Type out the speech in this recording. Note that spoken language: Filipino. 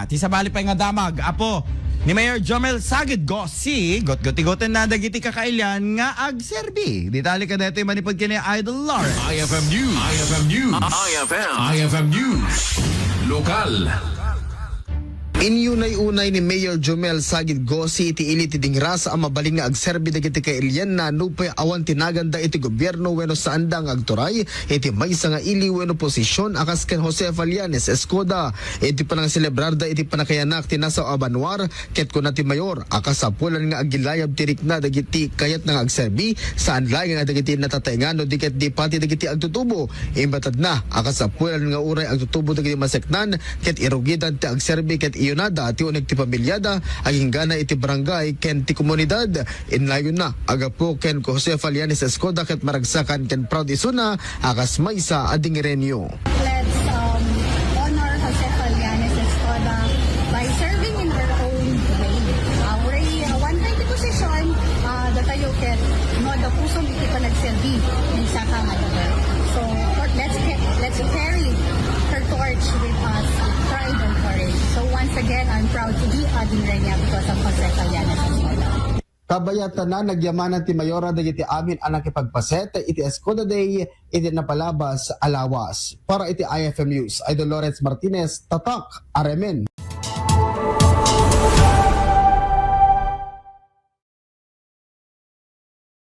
na. Ti sabali pa nga damag. Apo ni Mayor Jomel Sagid Gossi, got-gotigoten na dagiti kakailyan nga agserbi. Ditali ka dito manipod kini Idol Lawrence. IFM News. IFM News. IFM News. Lokal. Inyunay-unay ni Mayor Jomel Sagid Gossi iti ili ti dingrasa ang mabaling nga agserbi dagiti kailian na nupay awan tinaganda iti gobyerno wenno saan da nga agturay iti maysa nga ili wenno posisyon akas ken Jose Fallanes Escoda iti panang celebrarda iti panakayanak ti nasa Abanwar ket kuna ti mayor akas sapulan nga agilayab tirik na dagiti kayat nga agserbi saan lagi nga dagiti natataengano diket di pati dagiti agtutubo imbatad na akas sapulan nga uray agtutubo dagiti maseknan ket irugitan ti agserbi ket nada ti unig ti pamilyada aging gana iti barangay ken ti komunidad inlayon na agapo ken Jose Fallanes Escoda ket maragsakan ken proud isuna akas maysa ading renyo. Let's honor Jose Fallanes Escoda by serving in her own way. Uray one time ti posisyon datayo ket no da pusong iti pa nagserbi ng saka nga lugar. So let's carry her torch with us, pride and courage. So once again, I'm proud to be Ading Renya because of Jose Fallanes Escoda. Kabayatan na nagyamanan ti mayora dagiti amin anak ipagpaset iti Escoda Day iti napalabas alawas. Para iti IFM News, Idol Lawrence Martinez, Tatak, Aremen.